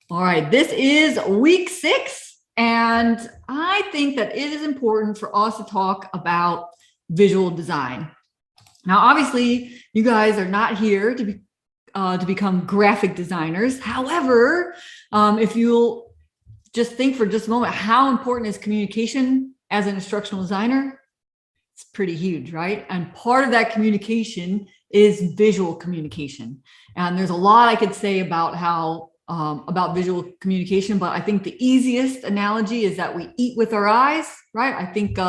All right, this is week 6, and I think that it is important for us to talk about visual design. Now, obviously, you guys are not here to become graphic designers. However, if you'll just think for just a moment, how important is communication as an instructional designer? It's pretty huge, right? And part of that communication is visual communication. And there's a lot I could say about how about visual communication, but I think the easiest analogy is that we eat with our eyes, right? I think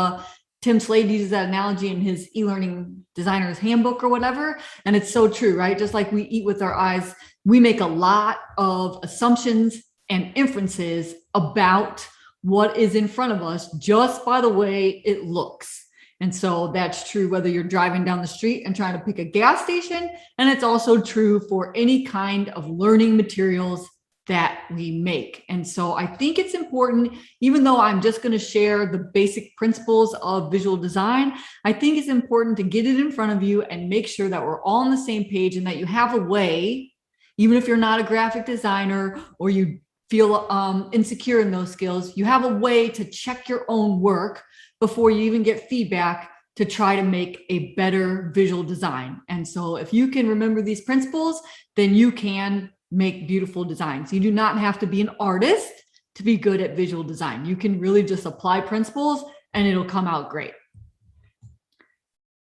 Tim Slade uses that analogy in his e-learning designer's handbook or whatever. And it's so true, right? Just like we eat with our eyes, we make a lot of assumptions and inferences about what is in front of us just by the way it looks. And so that's true whether you're driving down the street and trying to pick a gas station. And it's also true for any kind of learning materials that we make. And so I think it's important, even though I'm just going to share the basic principles of visual design, I think it's important to get it in front of you and make sure that we're all on the same page and that you have a way, even if you're not a graphic designer or you feel insecure in those skills, you have a way to check your own work before you even get feedback to try to make a better visual design. And so if you can remember these principles, then you can make beautiful designs. You do not have to be an artist to be good at visual design. You can really just apply principles and it'll come out great.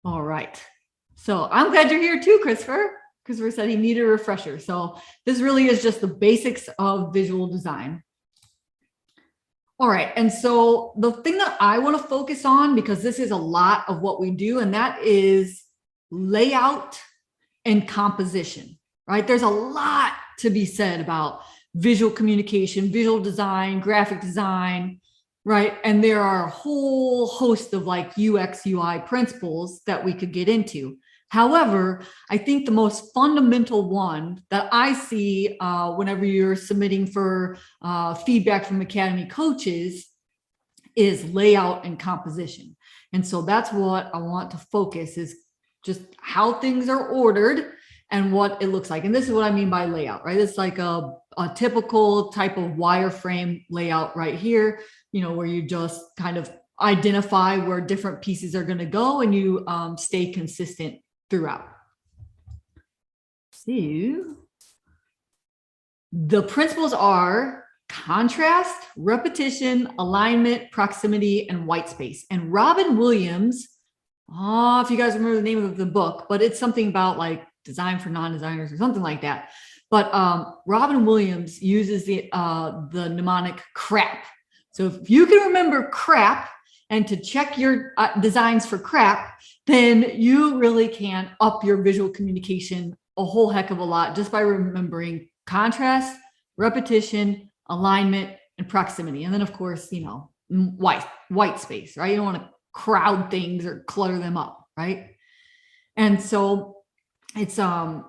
All right. So I'm glad you're here too, Christopher. Christopher said he needed a refresher. So this really is just the basics of visual design. All right, and so the thing that I want to focus on, because this is a lot of what we do, and that is layout and composition, right? There's a lot to be said about visual communication, visual design, graphic design, right? And there are a whole host of like UX, UI principles that we could get into. However, I think the most fundamental one that I see whenever you're submitting for feedback from Academy coaches is layout and composition. And so that's what I want to focus is just how things are ordered and what it looks like. And this is what I mean by layout, right? It's like a typical type of wireframe layout right here, you know, where you just kind of identify where different pieces are going to go and you stay consistent throughout. So the principles are contrast, repetition, alignment, proximity, and white space. And Robin Williams, if you guys remember the name of the book, but it's something about like design for non-designers or something like that. But Robin Williams uses the mnemonic CRAP. So if you can remember CRAP and to check your designs for CRAP, then you really can up your visual communication a whole heck of a lot just by remembering contrast, repetition, alignment, and proximity. And then of course, you know, white space, right? You don't want to crowd things or clutter them up, right? And so it's and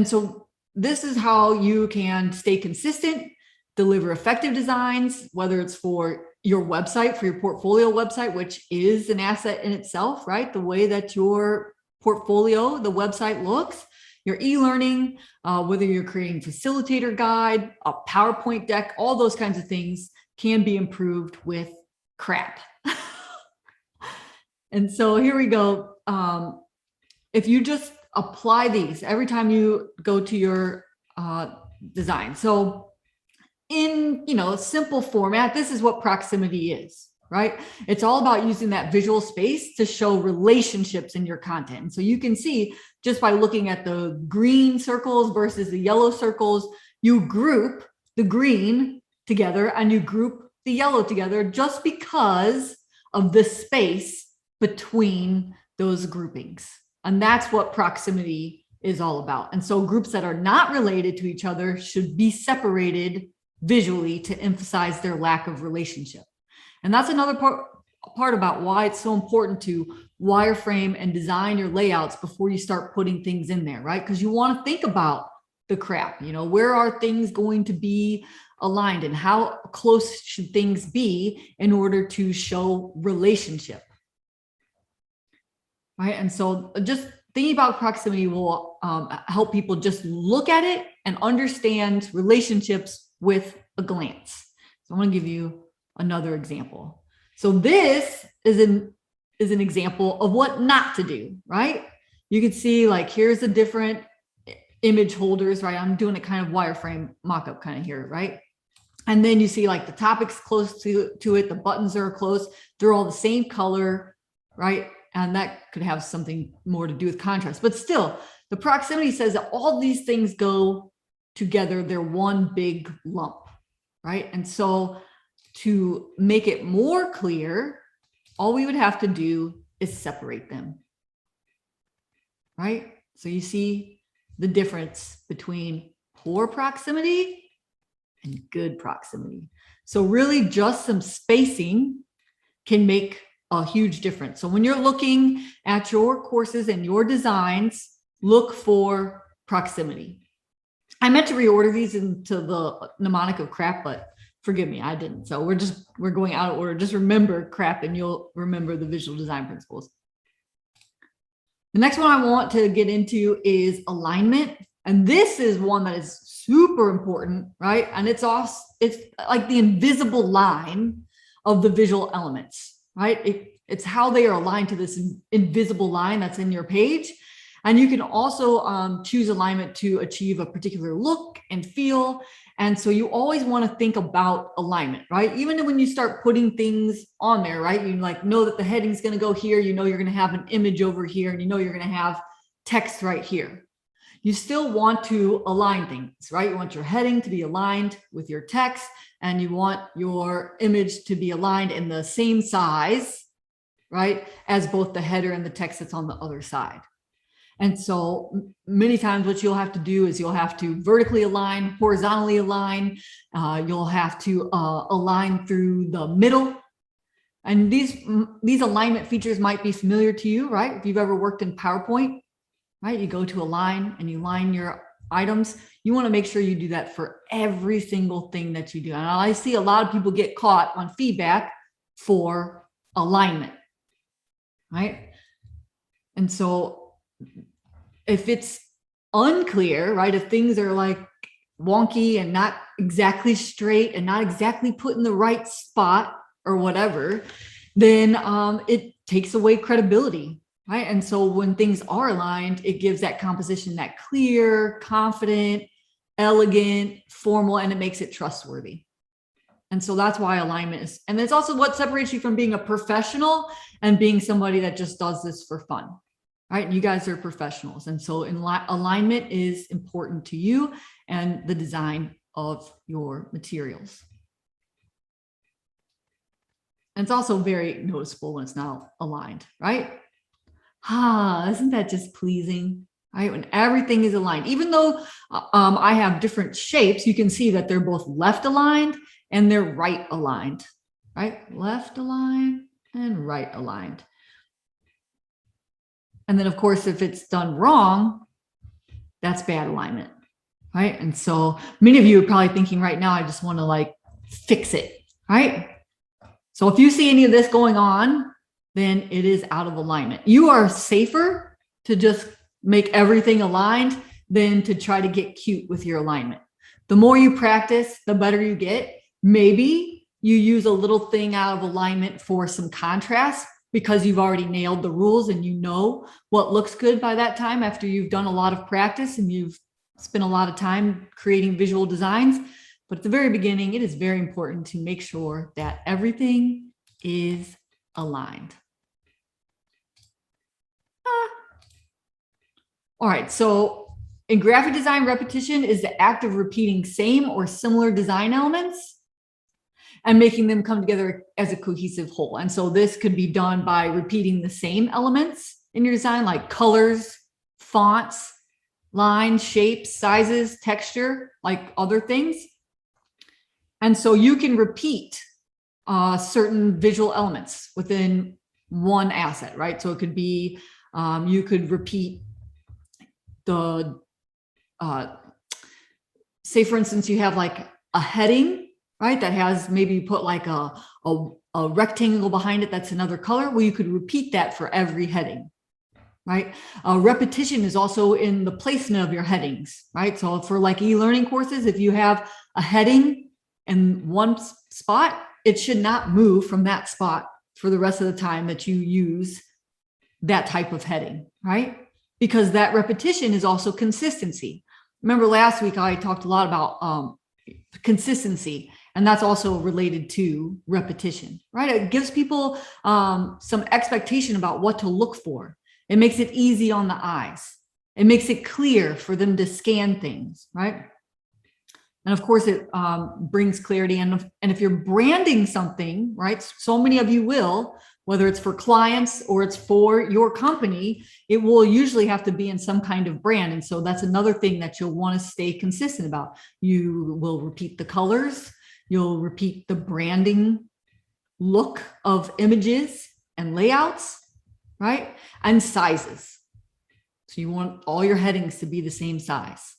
so this is how you can stay consistent, deliver effective designs, whether it's for your website, for your portfolio website, which is an asset in itself, right? The way that your portfolio, the website looks, your e-learning, whether you're creating facilitator guide, a PowerPoint deck, all those kinds of things can be improved with CRAP. And so here we go. If you just apply these every time you go to your design. So in, you know, simple format, this is what proximity is, right? It's all about using that visual space to show relationships in your content. And so you can see just by looking at the green circles versus the yellow circles, you group the green together and you group the yellow together just because of the space between those groupings. And that's what proximity is all about. And so groups that are not related to each other should be separated visually to emphasize their lack of relationship. And that's another part about why it's so important to wireframe and design your layouts before you start putting things in there, right? Because you want to think about the CRAP, you know, where are things going to be aligned and how close should things be in order to show relationship, right? And so just thinking about proximity will help people just look at it and understand relationships with a glance. So I'm going to give you another example. So this is an example of what not to do, right? You can see like here's the different image holders, right? I'm doing a kind of wireframe mock-up kind of here, right? And then you see like the topic's close to it, the buttons are close, they're all the same color, right? And that could have something more to do with contrast, but still the proximity says that all these things go together, they're one big lump, right? And so to make it more clear, all we would have to do is separate them, right? So you see the difference between poor proximity and good proximity. So really just some spacing can make a huge difference. So when you're looking at your courses and your designs, look for proximity. I meant to reorder these into the mnemonic of crap, but forgive me, I didn't. So we're going out of order. Just remember crap and you'll remember the visual design principles. The next one I want to get into is alignment. And this is one that is super important, right? And it's like the invisible line of the visual elements, right? It's how they are aligned to this invisible line that's in your page. And you can also choose alignment to achieve a particular look and feel. And so you always want to think about alignment, right? Even when you start putting things on there, right? You like know that the heading is going to go here. You know you're going to have an image over here, and you know you're going to have text right here. You still want to align things, right? You want your heading to be aligned with your text, and you want your image to be aligned in the same size, right, as both the header and the text that's on the other side. And so many times what you'll have to do is you'll have to vertically align, horizontally align. You'll have to align through the middle. And these alignment features might be familiar to you, right? If you've ever worked in PowerPoint, right? You go to align and you line your items. You want to make sure you do that for every single thing that you do. And I see a lot of people get caught on feedback for alignment, right? And so if it's unclear, right, if things are like wonky and not exactly straight and not exactly put in the right spot or whatever, then it takes away credibility, right? And so when things are aligned, it gives that composition that clear, confident, elegant, formal, and it makes it trustworthy. And so that's why alignment is, and it's also what separates you from being a professional and being somebody that just does this for fun. Right? You guys are professionals. And so alignment is important to you and the design of your materials. And it's also very noticeable when it's not aligned, right? Isn't that just pleasing? Right? When everything is aligned, even though I have different shapes, you can see that they're both left aligned and they're right aligned, right? Left aligned and right aligned. And then, of course, if it's done wrong, that's bad alignment, right? And so many of you are probably thinking right now, I just want to like fix it, right? So if you see any of this going on, then it is out of alignment. You are safer to just make everything aligned than to try to get cute with your alignment. The more you practice, the better you get. Maybe you use a little thing out of alignment for some contrast, because you've already nailed the rules and you know what looks good by that time after you've done a lot of practice and you've spent a lot of time creating visual designs. But at the very beginning, it is very important to make sure that everything is aligned. All right, so in graphic design, repetition is the act of repeating same or similar design elements and making them come together as a cohesive whole. And so this could be done by repeating the same elements in your design, like colors, fonts, lines, shapes, sizes, texture, like other things. And so you can repeat certain visual elements within one asset, right? So it could be, you could repeat the, say for instance, you have like a heading, right? That has, maybe you put like a rectangle behind it that's another color. Well, you could repeat that for every heading, right? Repetition is also in the placement of your headings, right? So for like e-learning courses, if you have a heading in one spot, it should not move from that spot for the rest of the time that you use that type of heading, right? Because that repetition is also consistency. Remember last week I talked a lot about consistency, and that's also related to repetition, right? It gives people some expectation about what to look for. It makes it easy on the eyes. It makes it clear for them to scan things, right? And of course, it brings clarity. And if you're branding something, right, so many of you will, whether it's for clients or it's for your company, it will usually have to be in some kind of brand. And so that's another thing that you'll want to stay consistent about. You will repeat the colors. You'll repeat the branding look of images and layouts, right? And sizes. So you want all your headings to be the same size.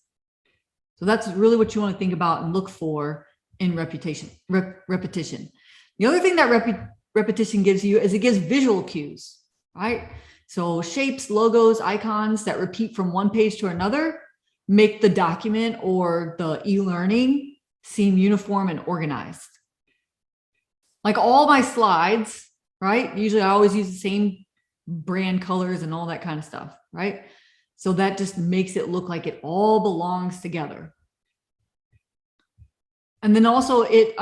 So that's really what you want to think about and look for in repetition. The other thing that repetition gives you is it gives visual cues, right? So shapes, logos, icons that repeat from one page to another make the document or the e-learning seem uniform and organized. Like all my slides, right? Usually I always use the same brand colors and all that kind of stuff, right? So that just makes it look like it all belongs together. And then also it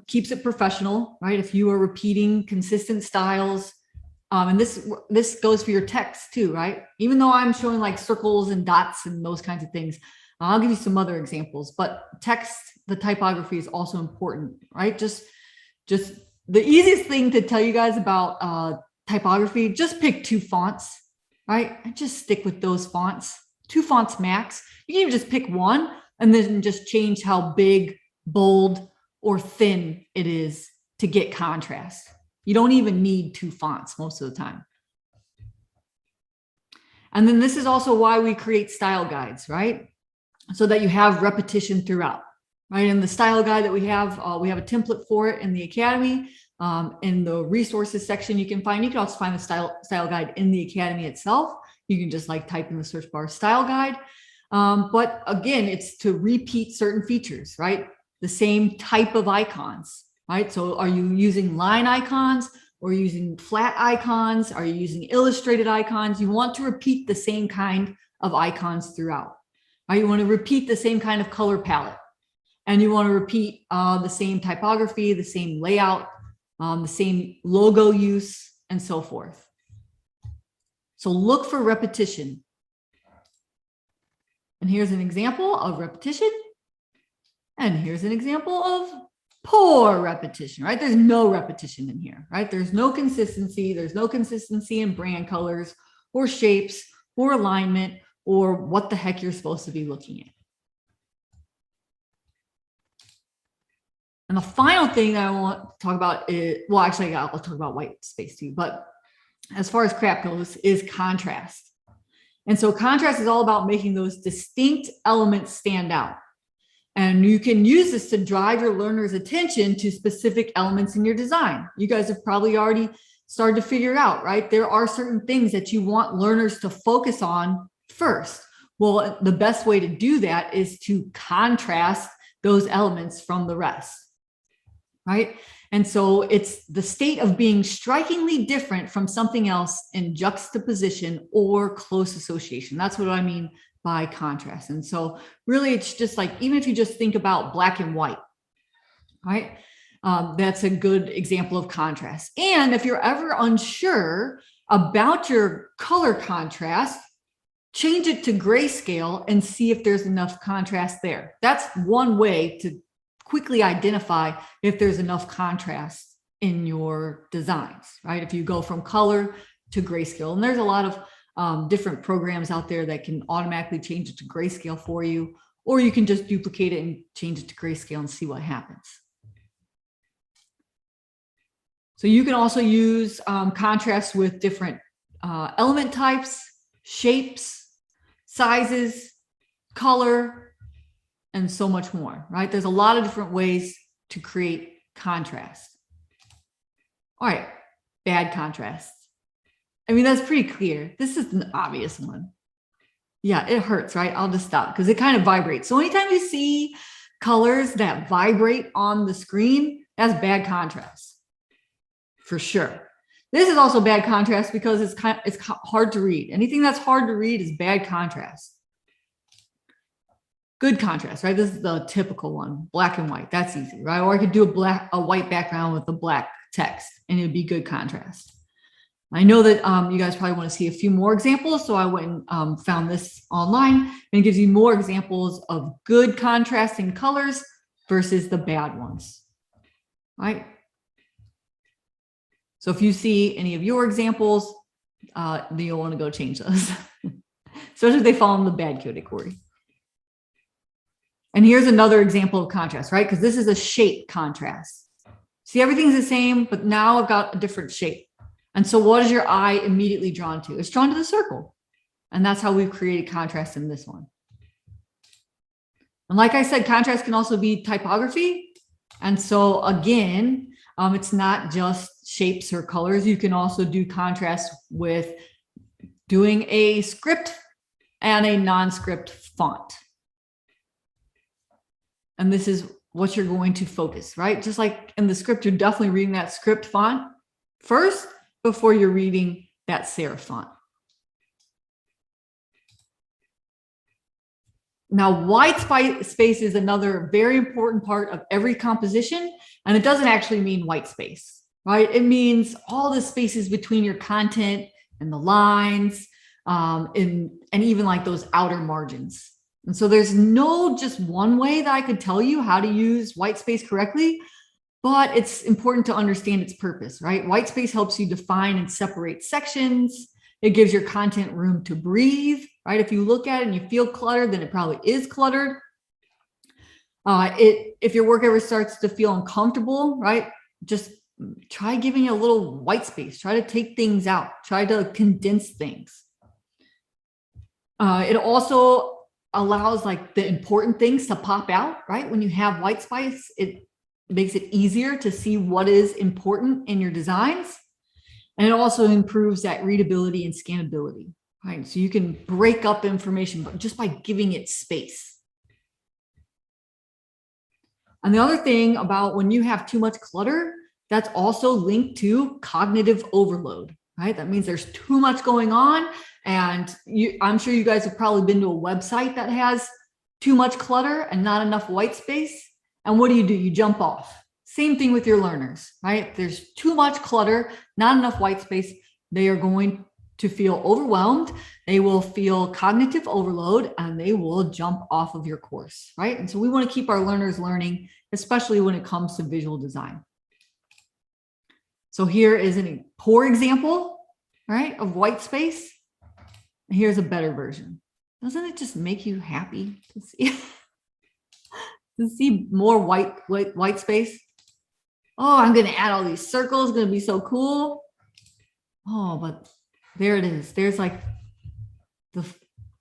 keeps it professional, right? If you are repeating consistent styles, and this goes for your text too, right? Even though I'm showing like circles and dots and those kinds of things, I'll give you some other examples, but text, the typography is also important, right? Just the easiest thing to tell you guys about typography, just pick 2 fonts, right? And just stick with those fonts, 2 fonts max. You can even just pick one and then just change how big, bold, or thin it is to get contrast. You don't even need 2 fonts most of the time. And then this is also why we create style guides, right? So that you have repetition throughout, right? In the style guide that we have a template for it in the Academy. In the resources section, you can also find the style guide in the Academy itself. You can just like type in the search bar style guide. But again, it's to repeat certain features, right? The same type of icons, right? So are you using line icons or using flat icons? Are you using illustrated icons? You want to repeat the same kind of icons throughout, right? You want to repeat the same kind of color palette, and you want to repeat the same typography, the same layout, the same logo use, and so forth. So look for repetition. And here's an example of repetition. And here's an example of poor repetition, right? There's no repetition in here, right? There's no consistency. There's no consistency in brand colors or shapes or alignment or what the heck you're supposed to be looking at. And the final thing that I want to talk about is, well, actually, I'll talk about white space too, but as far as crap goes, is contrast. And so contrast is all about making those distinct elements stand out. And you can use this to drive your learners' attention to specific elements in your design. You guys have probably already started to figure out, right? There are certain things that you want learners to focus on first. Well, the best way to do that is to contrast those elements from the rest, right? And so it's the state of being strikingly different from something else in juxtaposition or close association. That's what I mean by contrast. And so really it's just like, even if you just think about black and white, right? That's a good example of contrast. And if you're ever unsure about your color contrast, change it to grayscale and see if there's enough contrast there. That's one way to quickly identify if there's enough contrast in your designs, right? If you go from color to grayscale, and there's a lot of different programs out there that can automatically change it to grayscale for you, or you can just duplicate it and change it to grayscale and see what happens. So you can also use contrast with different element types, shapes, sizes, color, and so much more, right? There's a lot of different ways to create contrast. All right, bad contrast. I mean, that's pretty clear. This is an obvious one. Yeah, it hurts, right? I'll just stop because it kind of vibrates. So anytime you see colors that vibrate on the screen, that's bad contrast for sure. This is also bad contrast because it's hard to read. Anything that's hard to read is bad contrast. Good contrast, right? This is the typical one, black and white. That's easy, right? Or I could do a white background with a black text and it would be good contrast. I know that you guys probably want to see a few more examples, so I went and found this online, and it gives you more examples of good contrasting colors versus the bad ones, right? So if you see any of your examples, you'll want to go change those, especially if they fall in the bad category. And here's another example of contrast, right? Because this is a shape contrast. See, everything's the same, but now I've got a different shape. And so what is your eye immediately drawn to? It's drawn to the circle. And that's how we've created contrast in this one. And like I said, contrast can also be typography. And so again, it's not just shapes or colors. You can also do contrast with doing a script and a non-script font. And this is what you're going to focus, right? Just like in the script, you're definitely reading that script font first before you're reading that serif font. Now, white space is another very important part of every composition, and it doesn't actually mean white space, right? It means all the spaces between your content and the lines, and even like those outer margins. And so there's no just one way that I could tell you how to use white space correctly, but it's important to understand its purpose, right? White space helps you define and separate sections. It gives your content room to breathe, right? If you look at it and you feel cluttered, then it probably is cluttered. If your work ever starts to feel uncomfortable, right? Just try giving it a little white space. Try to take things out. Try to condense things. It also allows like the important things to pop out, right? When you have white space, it makes it easier to see what is important in your designs. And it also improves that readability and scannability, right? So you can break up information just by giving it space. And the other thing about when you have too much clutter, that's also linked to cognitive overload, right? That means there's too much going on. And I'm sure you guys have probably been to a website that has too much clutter and not enough white space. And what do? You jump off. Same thing with your learners, right? If there's too much clutter, not enough white space, they are going to feel overwhelmed. They will feel cognitive overload and they will jump off of your course, right? And so we want to keep our learners learning, especially when it comes to visual design. So here is a poor example, right, of white space. And here's a better version. Doesn't it just make you happy to see, to see more white space? Oh, I'm going to add all these circles. It's going to be so cool. Oh, but there it is. There's like the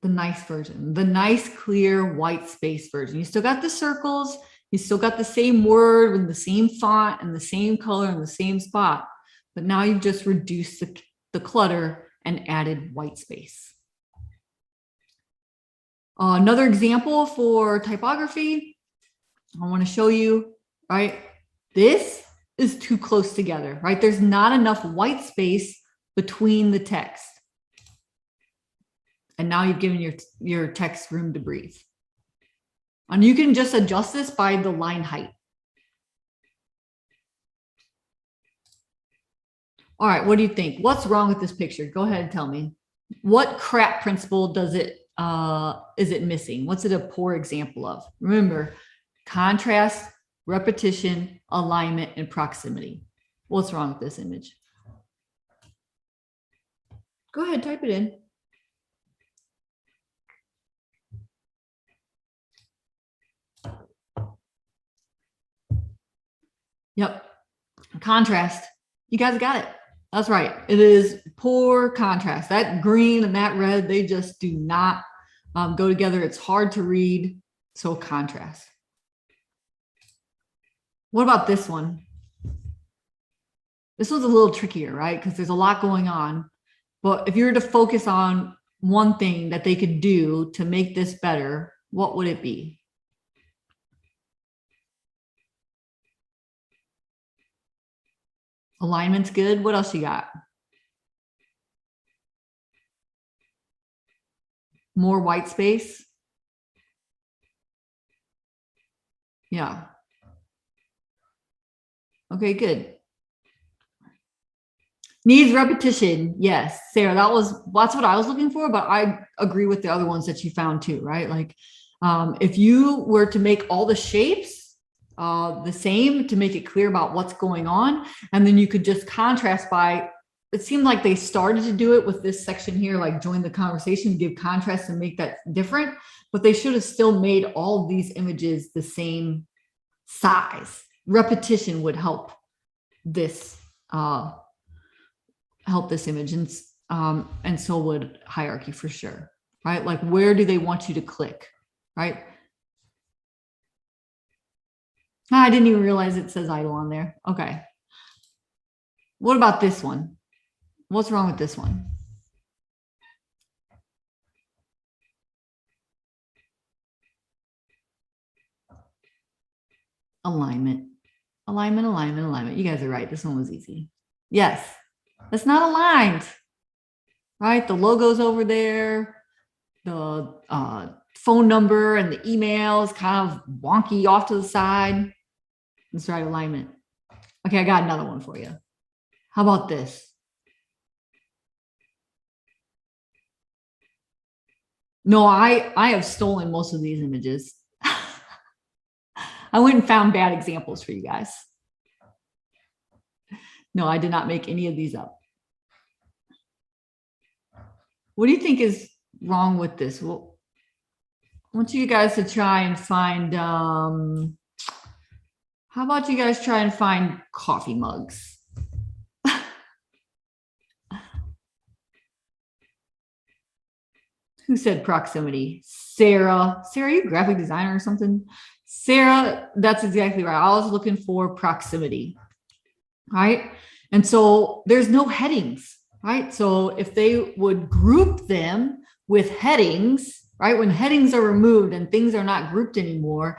nice version, the nice, clear white space version. You still got the circles. You still got the same word with the same font and the same color in the same spot. But now you've just reduced the clutter and added white space. Another example for typography, I want to show you, right? This is too close together, right? There's not enough white space between the text. And now you've given your text room to breathe. And you can just adjust this by the line height. All right, what do you think? What's wrong with this picture? Go ahead and tell me. What crap principle is it missing? What's it a poor example of? Remember, contrast, repetition, alignment, and proximity. What's wrong with this image? Go ahead, type it in. Yep, contrast. You guys got it. That's right. It is poor contrast. That green and that red, they just do not go together. It's hard to read, so contrast. What about this one? This one's a little trickier, right? Because there's a lot going on. But if you were to focus on one thing that they could do to make this better, what would it be? Alignment's good. What else you got? More white space. Yeah. Okay, good. Needs repetition. Yes, Sarah, that's what I was looking for, but I agree with the other ones that you found too, right? Like if you were to make all the shapes the same to make it clear about what's going on, and then you could just contrast by, it seemed like they started to do it with this section here, like join the conversation, give contrast and make that different, but they should have still made all of these images the same size. Repetition would help this image, and so would hierarchy for sure, right? Like where do they want you to click, right? I didn't even realize it says idle on there. Okay. What about this one? What's wrong with this one? Alignment. Alignment, alignment, alignment. You guys are right. This one was easy. Yes. It's not aligned, right? The logo's over there. The phone number and the email is kind of wonky off to the side. That's right, alignment. Okay, I got another one for you. How about this? No, I have stolen most of these images. I went and found bad examples for you guys. No, I did not make any of these up. What do you think is wrong with this? Well, I want you guys to try and find, how about you guys try and find coffee mugs? Who said proximity? Sarah. Sarah, you a graphic designer or something? Sarah, that's exactly right. I was looking for proximity, right? And so there's no headings, right? So if they would group them with headings, right? When headings are removed and things are not grouped anymore,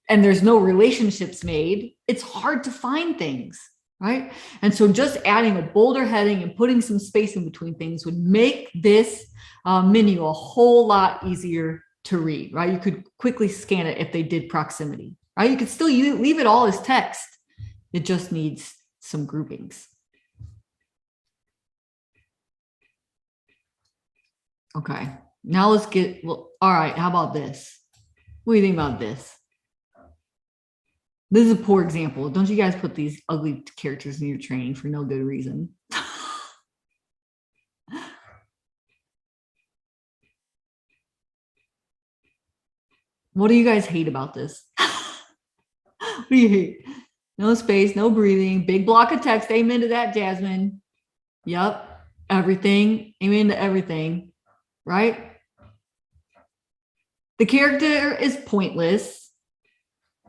and there's no relationships made, it's hard to find things, right? And so just adding a bolder heading and putting some space in between things would make this menu a whole lot easier to read, right? You could quickly scan it if they did proximity, right? You could still leave it all as text. It just needs some groupings. Okay, now let's get, well, all right, how about this? What do you think about this? This is a poor example. Don't you guys put these ugly characters in your training for no good reason? What do you guys hate about this? What do you hate? No space, no breathing, big block of text. Amen to that, Jasmine. Yep. Everything. Amen to everything. Right? The character is pointless.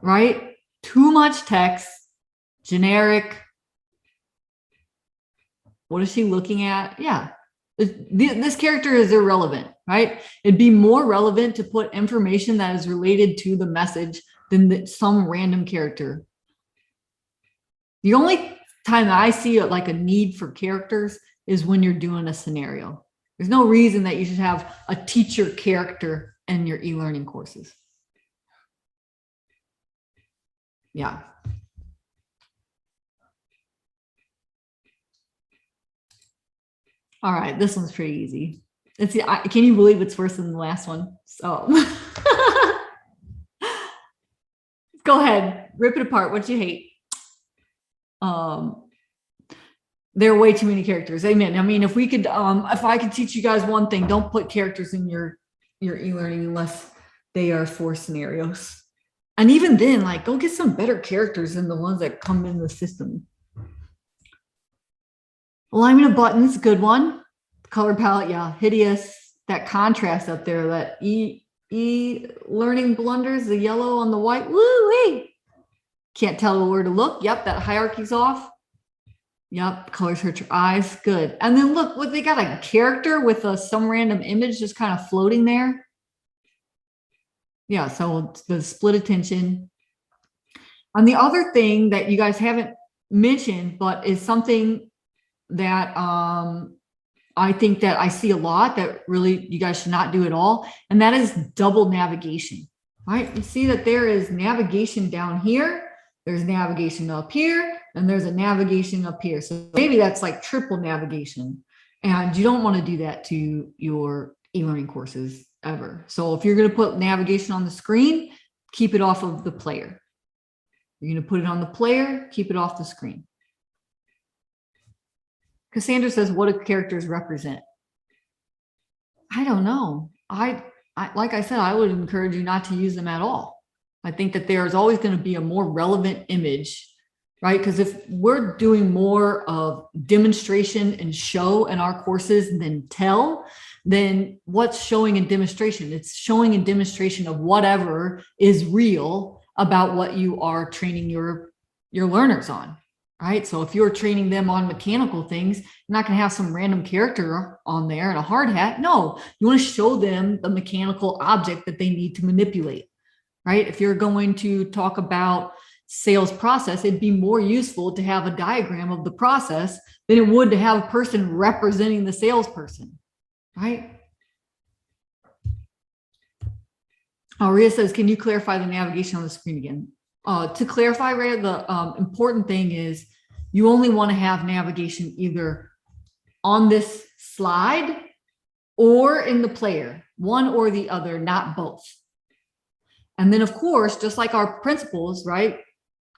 Right? Too much text. Generic. What is she looking at? Yeah. This character is irrelevant, right? It'd be more relevant to put information that is related to the message than some random character. The only time that I see like a need for characters is when you're doing a scenario. There's no reason that you should have a teacher character in your e-learning courses. Yeah. All right, this one's pretty easy. Can you believe it's worse than the last one? So go ahead, rip it apart. What you hate? There are way too many characters. Amen. I mean, if I could teach you guys one thing, don't put characters in your e-learning unless they are for scenarios. And even then, like, go get some better characters than the ones that come in the system. Alignment of buttons, good one. Color palette, yeah, hideous. That contrast up there, that e-learning blunders, the yellow on the white. Woo-wee. Can't tell where to look. Yep, that hierarchy's off. Yep, colors hurt your eyes. Good. And then look, what they got a character with some random image just kind of floating there. Yeah, so the split attention. And the other thing that you guys haven't mentioned, but is something that I think that I see a lot that really you guys should not do at all, and that is double navigation. Right? You see that there is navigation down here, there's navigation up here, and there's a navigation up here. So maybe that's like triple navigation, and you don't want to do that to your e-learning courses ever. So if you're going to put navigation on the screen, keep it off of the player. You're going to put it on the player, keep it off the screen. Cassandra says, what do characters represent? I don't know. I like I said, I would encourage you not to use them at all. I think that there's always going to be a more relevant image, right? Because if we're doing more of demonstration and show in our courses than tell, then what's showing in demonstration? It's showing a demonstration of whatever is real about what you are training your learners on. Right. So if you're training them on mechanical things, you're not going to have some random character on there and a hard hat. No, you want to show them the mechanical object that they need to manipulate. Right. If you're going to talk about sales process, it'd be more useful to have a diagram of the process than it would to have a person representing the salesperson. Right. Ria says, can you clarify the navigation on the screen again? To clarify, Ray, the important thing is you only want to have navigation either on this slide or in the player, one or the other, not both. And then, of course, just like our principles, right?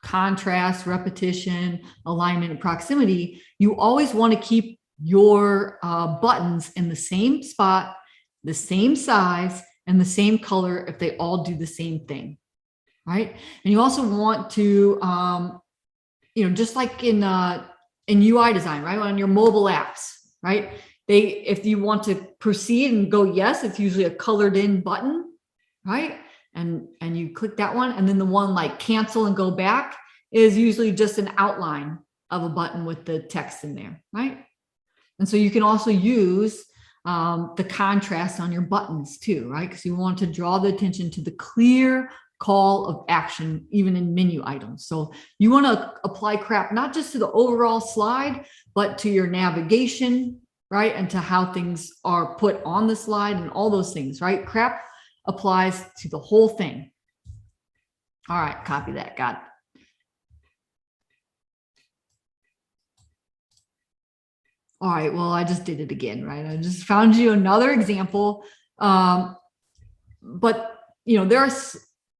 Contrast, repetition, alignment, and proximity, you always want to keep your buttons in the same spot, the same size, and the same color if they all do the same thing. Right. And you also want to, just like in UI design, right? On your mobile apps, right? If you want to proceed and go yes, it's usually a colored in button, right? And you click that one. And then the one like cancel and go back is usually just an outline of a button with the text in there, right? And so you can also use the contrast on your buttons too, right? Because you want to draw the attention to the clear call of action, even in menu items. So you want to apply crap, not just to the overall slide, but to your navigation, right? And to how things are put on the slide and all those things, right? Crap applies to the whole thing. All right, copy that, got it. All right, well, I just did it again, right? I just found you another example. But, there's,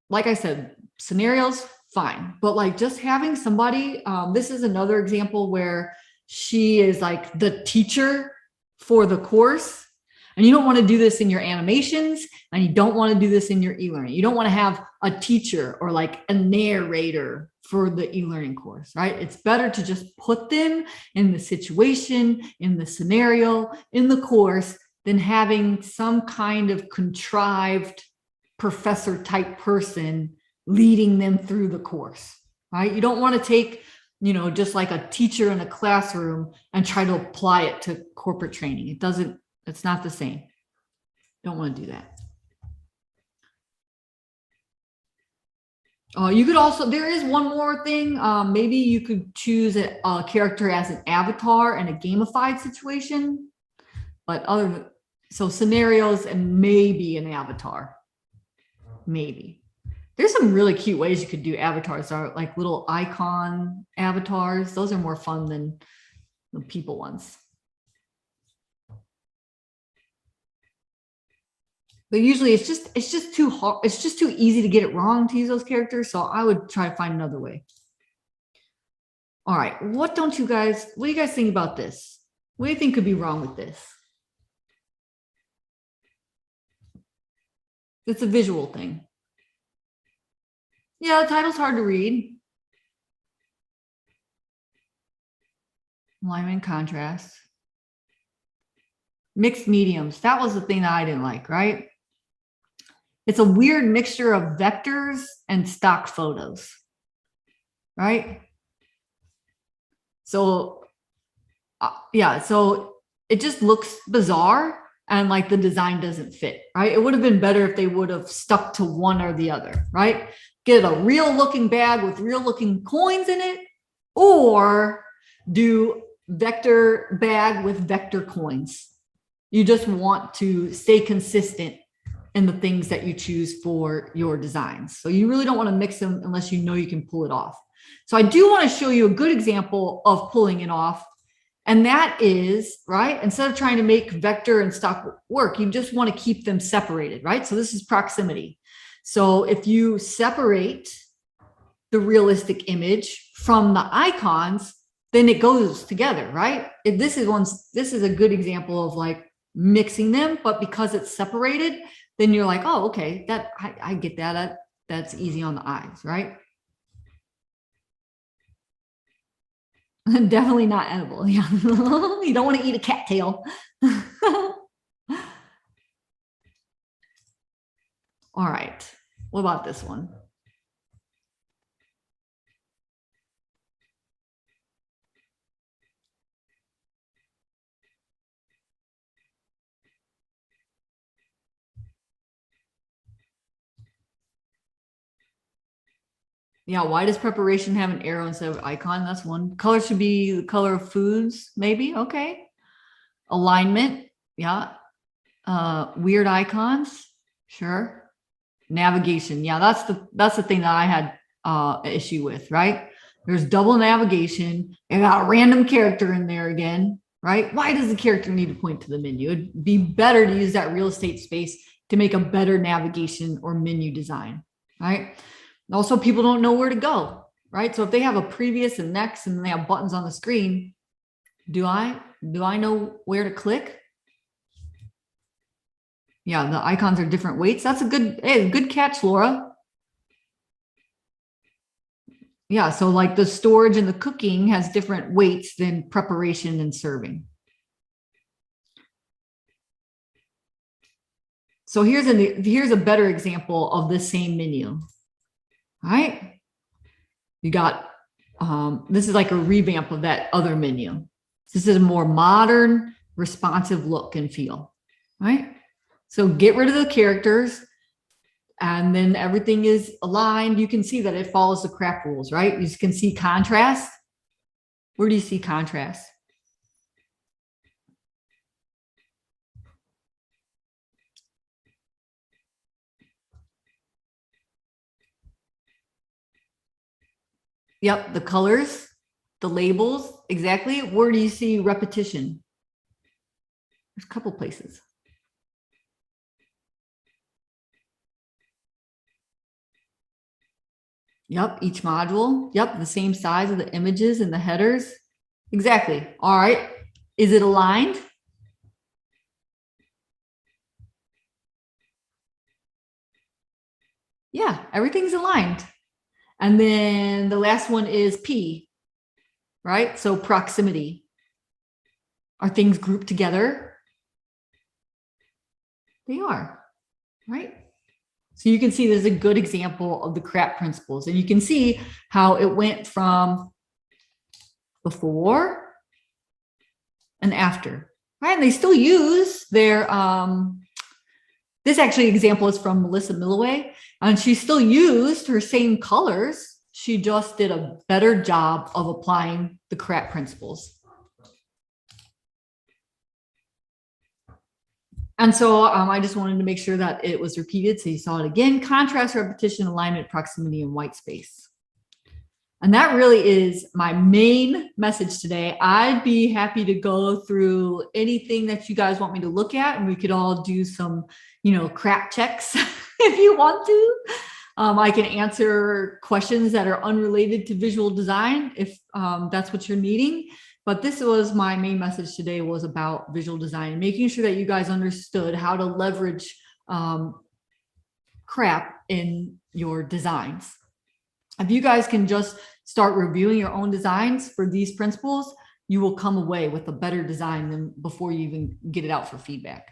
like I said, scenarios, fine. But like just having somebody, this is another example where she is like the teacher for the course. And you don't want to do this in your animations, and you don't want to do this in your e-learning. You don't want to have a teacher or like a narrator for the e-learning course, right? It's better to just put them in the situation, in the scenario, in the course, than having some kind of contrived professor type person leading them through the course, right? You don't want to take, just like a teacher in a classroom and try to apply it to corporate training. It's not the same. Don't want to do that. You could also, there is one more thing. Maybe you could choose a character as an avatar in a gamified situation, but so scenarios and maybe an avatar. Maybe. There's some really cute ways you could do avatars, like little icon avatars. Those are more fun than the people ones. But usually it's just too hard. It's just too easy to get it wrong to use those characters. So I would try to find another way. All right. What do you guys think about this? What do you think could be wrong with this? It's a visual thing. Yeah, the title's hard to read. Alignment and contrast. Mixed mediums. That was the thing that I didn't like, right? It's a weird mixture of vectors and stock photos, right? So Yeah, so it just looks bizarre and like the design doesn't fit, right? It would have been better if they would have stuck to one or the other, right? Get a real looking bag with real looking coins in it, or do vector bag with vector coins. You just want to stay consistent in the things that you choose for your designs. So you really don't want to mix them unless you know you can pull it off. So I do want to show you a good example of pulling it off. And that is, right, instead of trying to make vector and stock work, you just want to keep them separated, right? So this is proximity. So if you separate the realistic image from the icons, then it goes together, right? If this is a good example of like mixing them, but because it's separated, then you're like, oh, okay, that I get that. That's easy on the eyes, right? Definitely not edible. Yeah. You don't want to eat a cattail. All right. What about this one? Yeah, why does preparation have an arrow instead of icon? That's one. Color should be the color of foods, maybe. Okay. Alignment. Yeah. Weird icons. Sure. Navigation. Yeah, that's the thing that I had an issue with, right? There's double navigation. I got a random character in there again, right? Why does the character need to point to the menu? It'd be better to use that real estate space to make a better navigation or menu design, right? Also, people don't know where to go, right? So if they have a previous and next and they have buttons on the screen, do I know where to click? Yeah, the icons are different weights. That's a good catch, Laura. Yeah, so like the storage and the cooking has different weights than preparation and serving. So here's a better example of the same menu. All right. You got, this is like a revamp of that other menu. This is a more modern, responsive look and feel, right? So get rid of the characters and then everything is aligned. You can see that it follows the craft rules, right? You can see contrast. Where do you see contrast? Yep, the colors, the labels, exactly. Where do you see repetition? There's a couple places. Yep, each module. Yep, the same size of the images and the headers. Exactly. All right. Is it aligned? Yeah, everything's aligned. And then the last one is P, right? So proximity. Are things grouped together? They are, right? So you can see there's a good example of the CRAP principles. And you can see how it went from before and after, right? And they still use their, this actually example is from Melissa Milloway, and she still used her same colors. She just did a better job of applying the CRAP principles. And so I just wanted to make sure that it was repeated. So you saw it again: contrast, repetition, alignment, proximity, and white space. And that really is my main message today. I'd be happy to go through anything that you guys want me to look at, and we could all do some, CRAP checks if you want to. I can answer questions that are unrelated to visual design if that's what you're needing. But this was my main message today, was about visual design and making sure that you guys understood how to leverage CRAP in your designs. If you guys can just start reviewing your own designs for these principles, you will come away with a better design than before you even get it out for feedback.